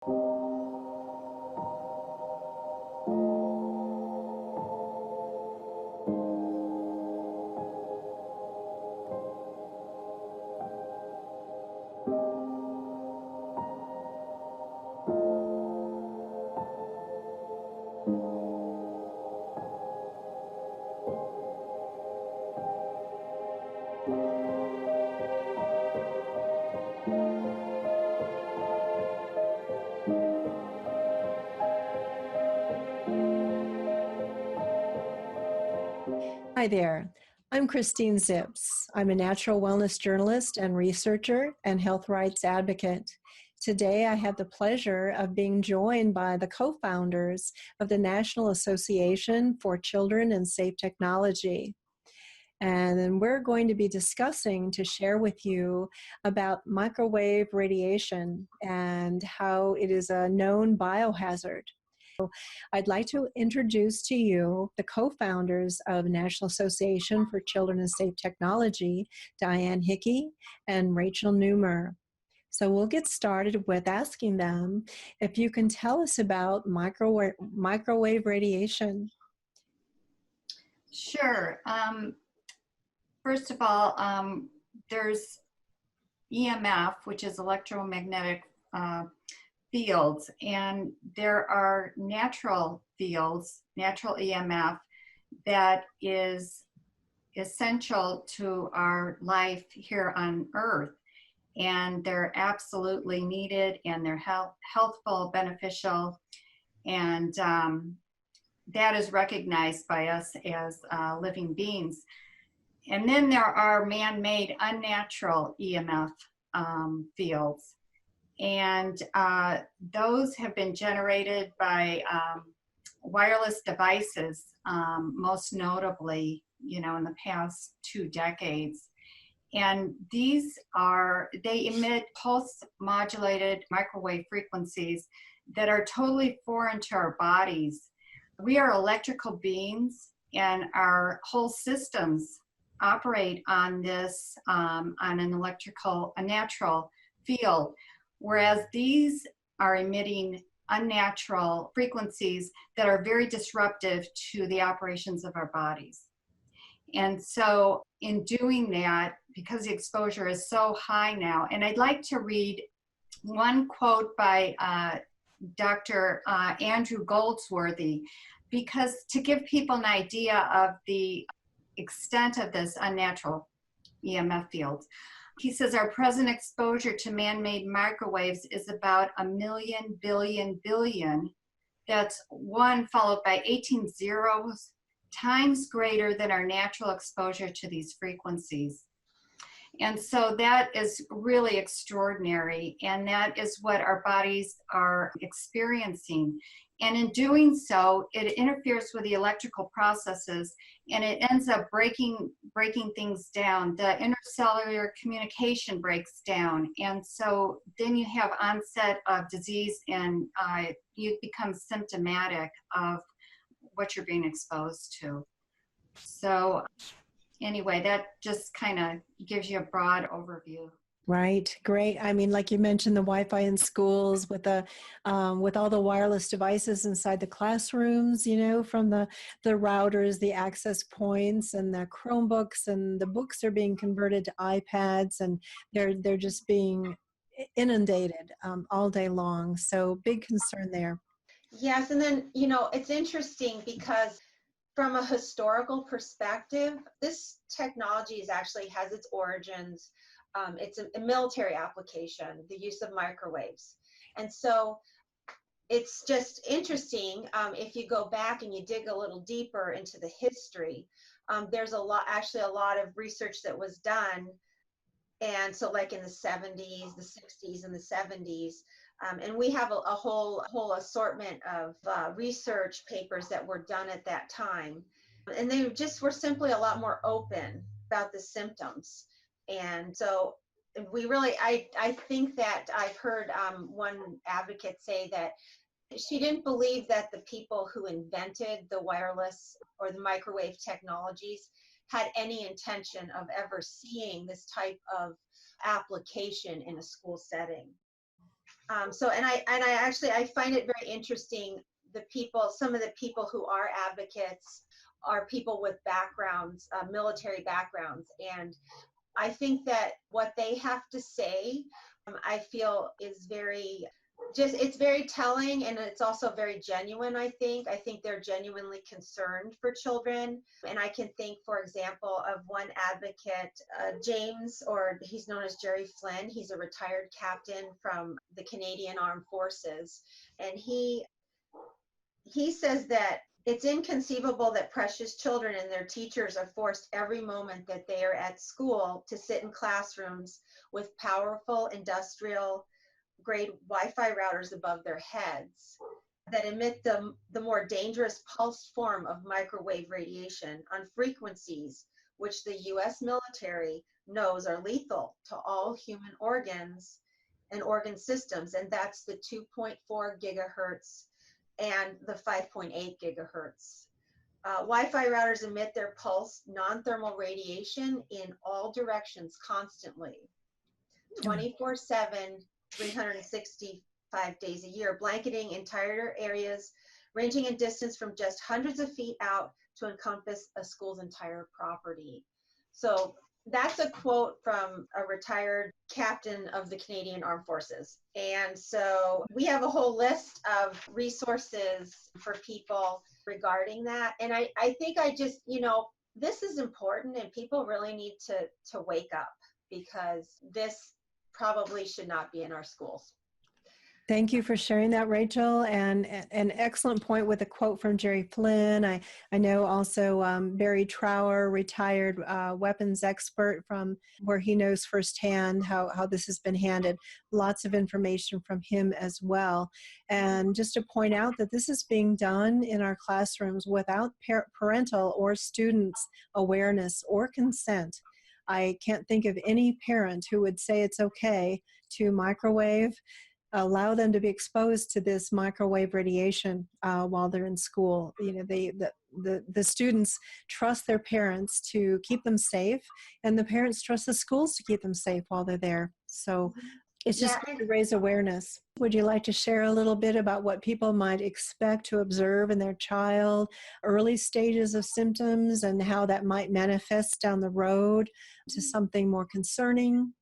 Hi there. I'm Christine Zips. I'm a natural wellness journalist and researcher and health rights advocate. Today, I have the pleasure of being joined by the co-founders of the National Association for Children and Safe Technology. And then we're going to be discussing to share with you about microwave radiation and how it is a known biohazard. I'd like to introduce to you the co-founders of National Association for Children and Safe Technology, Diane Hickey and Rachel Newmer. So we'll get started with asking them if you can tell us about microwave radiation. Sure. First of all, there's EMF, which is electromagnetic fields, and there are natural fields, natural EMF, that is essential to our life here on Earth. And they're absolutely needed, and they're healthful, beneficial, and that is recognized by us as living beings. And then there are man-made unnatural EMF fields. And those have been generated by wireless devices, most notably, in the past 2 decades. And they emit pulse-modulated microwave frequencies that are totally foreign to our bodies. We are electrical beings, and our whole systems operate on this, on a natural field. Whereas these are emitting unnatural frequencies that are very disruptive to the operations of our bodies. And so in doing that, because the exposure is so high now, and I'd like to read one quote by Dr. Andrew Goldsworthy, because to give people an idea of the extent of this unnatural EMF field. He says our present exposure to man-made microwaves is about 1 million billion billion. That's 1 followed by 18 zeros times greater than our natural exposure to these frequencies. And so that is really extraordinary, and that is what our bodies are experiencing. And in doing so, it interferes with the electrical processes, and it ends up breaking things down. The intercellular communication breaks down, and so then you have onset of disease, and you become symptomatic of what you're being exposed to. So anyway, that just kind of gives you a broad overview. Right. Great. I mean, like you mentioned, the Wi-Fi in schools with all the wireless devices inside the classrooms, from the routers, the access points, and the Chromebooks, and the books are being converted to iPads, and they're just being inundated all day long. So big concern there. Yes. And then, it's interesting because from a historical perspective, this technology actually has its origins. It's a military application, the use of microwaves. And so it's just interesting, if you go back and you dig a little deeper into the history, there's a lot of research that was done. And so like in the 70s, the 60s, and the 70s, and we have a whole assortment of research papers that were done at that time. And they just were simply a lot more open about the symptoms. And so we really, I think that I've heard one advocate say that she didn't believe that the people who invented the wireless or the microwave technologies had any intention of ever seeing this type of application in a school setting. I find it very interesting. Some of the people who are advocates are people with backgrounds, military backgrounds. And I think that what they have to say, I feel is it's very telling, and it's also very genuine. I think they're genuinely concerned for children. And I can think, for example, of one advocate, James, or he's known as Jerry Flynn. He's a retired captain from the Canadian Armed Forces. And he says that it's inconceivable that precious children and their teachers are forced every moment that they are at school to sit in classrooms with powerful industrial grade Wi-Fi routers above their heads that emit the more dangerous pulsed form of microwave radiation on frequencies which the US military knows are lethal to all human organs and organ systems, and that's the 2.4 gigahertz and the 5.8 gigahertz. Wi-Fi routers emit their pulsed non-thermal radiation in all directions constantly, 24/7, 365 days a year, blanketing entire areas ranging in distance from just hundreds of feet out to encompass a school's entire property. So that's a quote from a retired captain of the Canadian Armed Forces. And so we have a whole list of resources for people regarding that. And I think this is important, and people really need to wake up, because this probably should not be in our schools. Thank you for sharing that, Rachel, and an excellent point with a quote from Jerry Flynn. I know also Barry Trower, retired weapons expert, from where he knows firsthand how this has been handled. Lots of information from him as well. And just to point out that this is being done in our classrooms without parental or students' awareness or consent. I can't think of any parent who would say it's okay to allow them to be exposed to this microwave radiation while they're in school. The students trust their parents to keep them safe, and the parents trust the schools to keep them safe while they're there. So it's just to raise awareness. Would you like to share a little bit about what people might expect to observe in their child, early stages of symptoms, and how that might manifest down the road to something more concerning?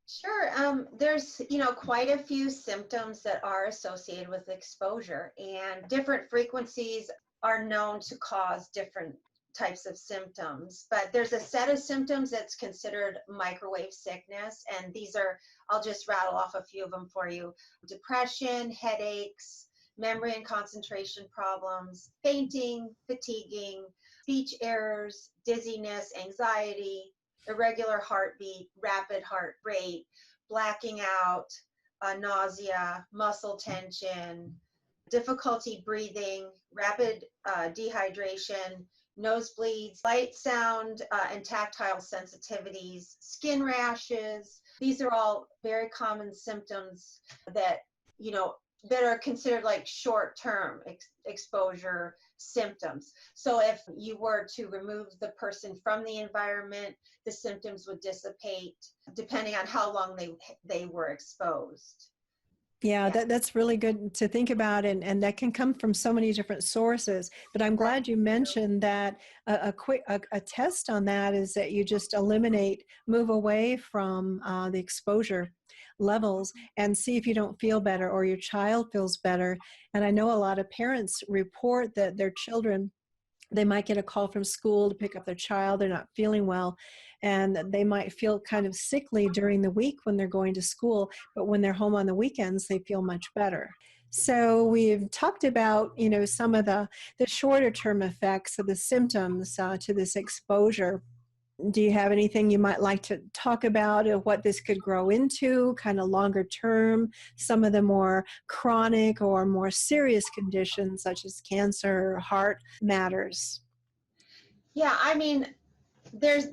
Sure. There's, quite a few symptoms that are associated with exposure, and different frequencies are known to cause different types of symptoms. But there's a set of symptoms that's considered microwave sickness, and these are, I'll just rattle off a few of them for you: depression, headaches, memory and concentration problems, fainting, fatiguing, speech errors, dizziness, anxiety, irregular heartbeat, rapid heart rate, blacking out, nausea, muscle tension, difficulty breathing, rapid dehydration, nosebleeds, light, sound, and tactile sensitivities, skin rashes. These are all very common symptoms that, that are considered like short-term exposure symptoms. So if you were to remove the person from the environment, the symptoms would dissipate depending on how long they were exposed. Yeah, that's really good to think about, and that can come from so many different sources. But I'm glad you mentioned that a test on that is that you just move away from the exposure levels and see if you don't feel better or your child feels better. And I know a lot of parents report that their children, they might get a call from school to pick up their child, they're not feeling well, and they might feel kind of sickly during the week when they're going to school, but when they're home on the weekends, they feel much better. So we've talked about, some of the shorter term effects of the symptoms to this exposure. Do you have anything you might like to talk about of what this could grow into, kind of longer term, some of the more chronic or more serious conditions such as cancer or heart matters? Yeah, there's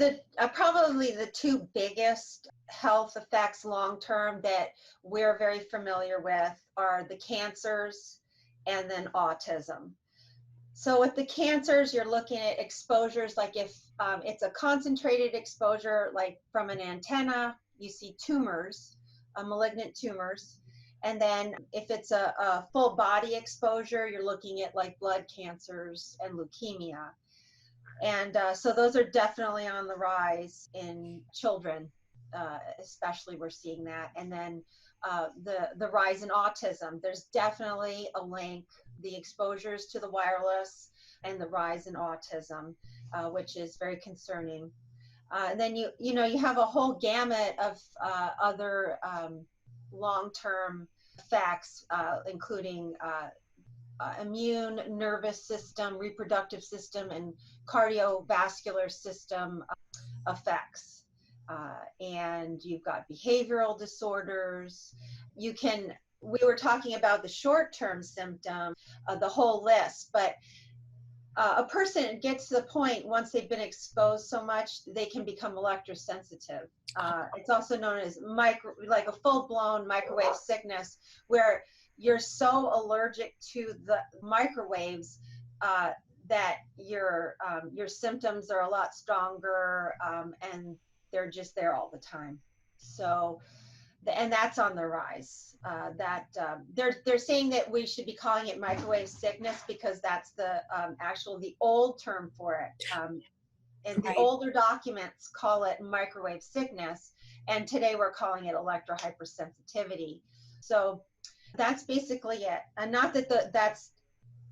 probably the two biggest health effects long term that we're very familiar with are the cancers and then autism. So with the cancers, you're looking at exposures, like if it's a concentrated exposure, like from an antenna, you see tumors, malignant tumors. And then if it's a full body exposure, you're looking at like blood cancers and leukemia. And so those are definitely on the rise in children, especially we're seeing that. And then the rise in autism, there's definitely a link, the exposures to the wireless and the rise in autism, which is very concerning. And then you have a whole gamut of other long-term effects, including immune, nervous system, reproductive system, and cardiovascular system effects. And you've got behavioral disorders. We were talking about the short-term symptom, the whole list, but a person gets to the point once they've been exposed so much, they can become electrosensitive. It's also known as like a full-blown microwave sickness, where you're so allergic to the microwaves that your symptoms are a lot stronger, and they're just there all the time. So, and that's on the rise. They're saying that we should be calling it microwave sickness because that's the old term for it. And the older documents call it microwave sickness, and today we're calling it electrohypersensitivity. So that's basically it. And not that that's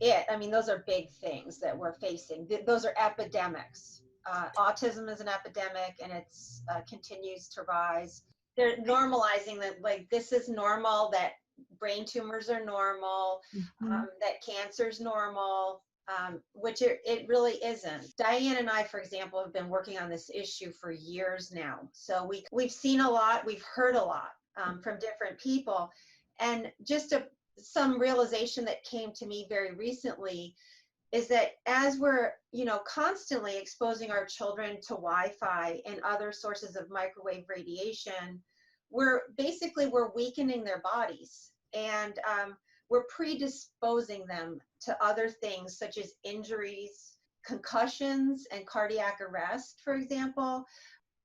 it. I mean, those are big things that we're facing. Those are epidemics. Autism is an epidemic, and it's continues to rise. They're normalizing that, like, this is normal, that brain tumors are normal, that cancer's normal, which it really isn't. Diane and I, for example, have been working on this issue for years now. So we've seen a lot, we've heard a lot from different people. And just some realization that came to me very recently is that as we're, constantly exposing our children to Wi-Fi and other sources of microwave radiation, we're weakening their bodies, and we're predisposing them to other things such as injuries, concussions, and cardiac arrest, for example.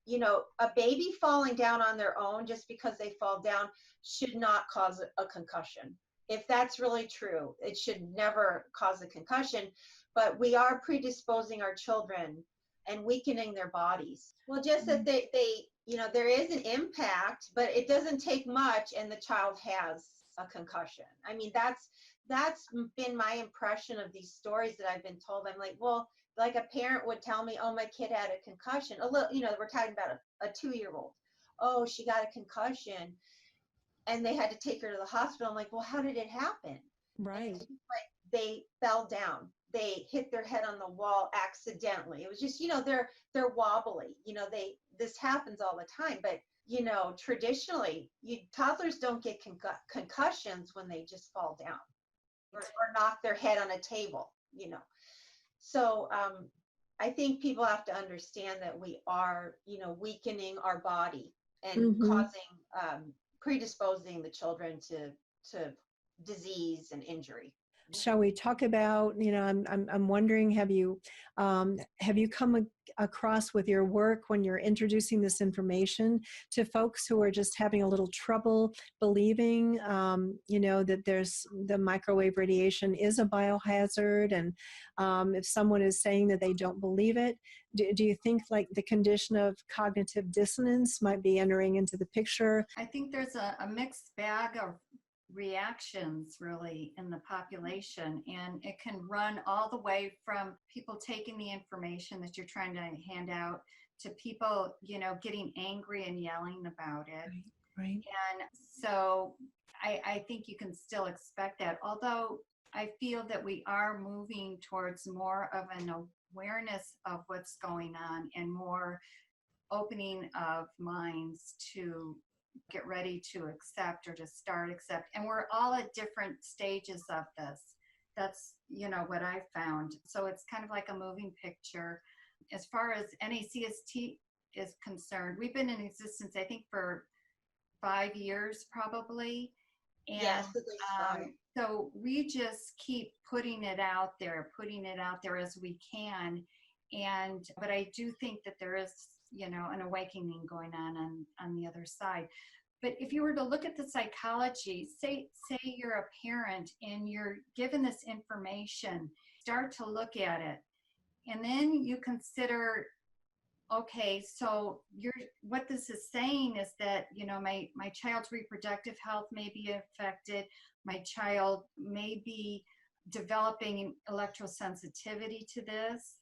A baby falling down on their own just because they fall down should not cause a concussion. If that's really true, it should never cause a concussion, but we are predisposing our children and weakening their bodies. Well, just that they there is an impact, but it doesn't take much and the child has a concussion. I mean, that's been my impression of these stories that I've been told. I'm like, well, like a parent would tell me, oh, my kid had a concussion. A little, we're talking about a 2-year-old. Oh, she got a concussion, and they had to take her to the hospital. I'm like, well, how did it happen? Right. Like, they fell down. They hit their head on the wall accidentally. It was just, they're wobbly. This happens all the time. But, traditionally, toddlers don't get concussions when they just fall down or knock their head on a table, So I think people have to understand that we are, weakening our body and causing, predisposing the children to disease and injury. Shall we talk about, I'm wondering, have you come across with your work when you're introducing this information to folks who are just having a little trouble believing, that there's the microwave radiation is a biohazard, and if someone is saying that they don't believe it, do you think like the condition of cognitive dissonance might be entering into the picture? I think there's a mixed bag of reactions really in the population, and it can run all the way from people taking the information that you're trying to hand out to people getting angry and yelling about it. Right. And so I think you can still expect that, although I feel that we are moving towards more of an awareness of what's going on and more opening of minds to get ready to accept or to start accept. And we're all at different stages of this. That's, what I found. So it's kind of like a moving picture. As far as NACST is concerned, we've been in existence, I think, for 5 years probably. And yes, so we just keep putting it out there as we can. But I do think that there is, an awakening going on the other side. But if you were to look at the psychology, say you're a parent and you're given this information, start to look at it, and then you consider, okay, so what this is saying is that, my child's reproductive health may be affected. My child may be developing electrosensitivity to this.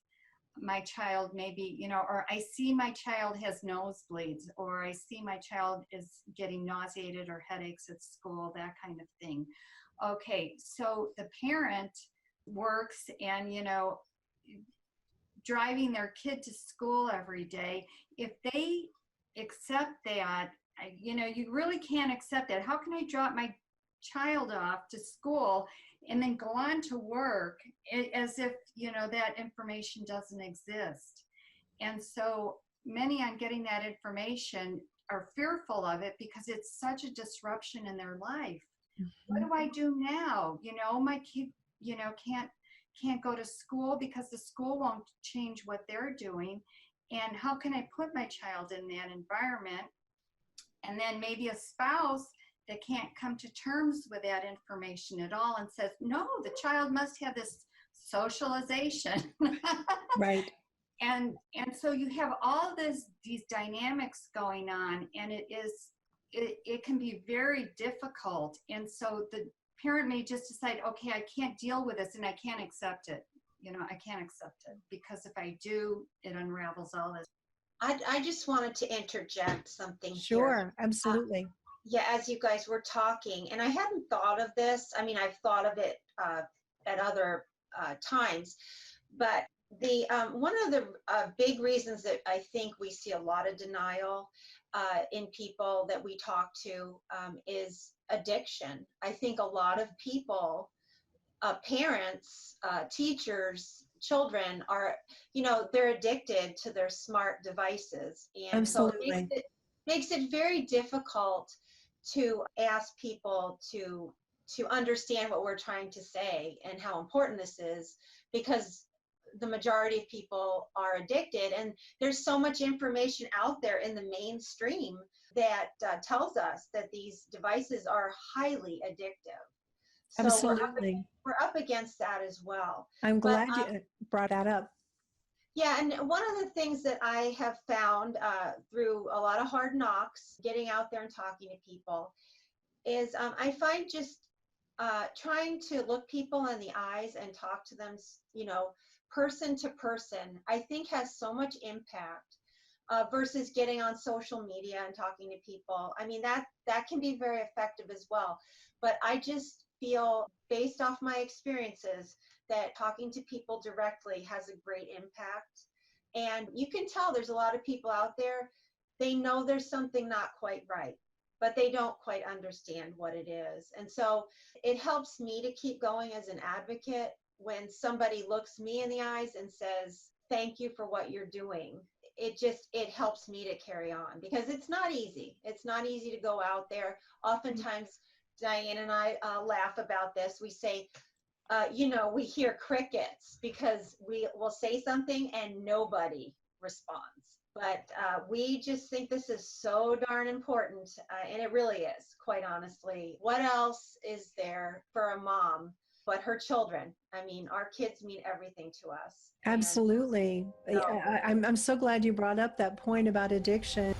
My child may be, or I see my child has nosebleeds, or I see my child is getting nauseated or headaches at school, that kind of thing. Okay, so the parent works and, driving their kid to school every day, if they accept that, you really can't accept that. How can I drop my child off to school and then go on to work as if, that information doesn't exist? And so many on getting that information are fearful of it because it's such a disruption in their life. What do I do now? My kid, can't go to school because the school won't change what they're doing. And how can I put my child in that environment? And then maybe a spouse that can't come to terms with that information at all and says, no, the child must have this socialization. Right. And so you have all these dynamics going on, and it can be very difficult. And so the parent may just decide, okay, I can't deal with this and I can't accept it. I can't accept it because if I do, it unravels all this. I just wanted to interject something here. Sure, absolutely. Yeah, as you guys were talking, and I hadn't thought of this. I mean, I've thought of it at other times, but the one of the big reasons that I think we see a lot of denial in people that we talk to is addiction. I think a lot of people, parents, teachers, children are, they're addicted to their smart devices. And Absolutely. so it makes it very difficult to ask people to understand what we're trying to say and how important this is, because the majority of people are addicted, and there's so much information out there in the mainstream that tells us that these devices are highly addictive. So Absolutely. we're up against that as well. I'm glad you brought that up. Yeah, and one of the things that I have found through a lot of hard knocks, getting out there and talking to people, is I find just trying to look people in the eyes and talk to them, person to person, I think has so much impact versus getting on social media and talking to people. I mean, that can be very effective as well. But I just feel, based off my experiences, that talking to people directly has a great impact. And you can tell there's a lot of people out there, they know there's something not quite right, but they don't quite understand what it is. And so it helps me to keep going as an advocate when somebody looks me in the eyes and says, thank you for what you're doing. It helps me to carry on, because it's not easy. It's not easy to go out there. Oftentimes, Diane and I laugh about this. We say, we hear crickets because we will say something and nobody responds. But we just think this is so darn important, and it really is, quite honestly. What else is there for a mom but her children? I mean, our kids mean everything to us. Absolutely. I'm so glad you brought up that point about addiction.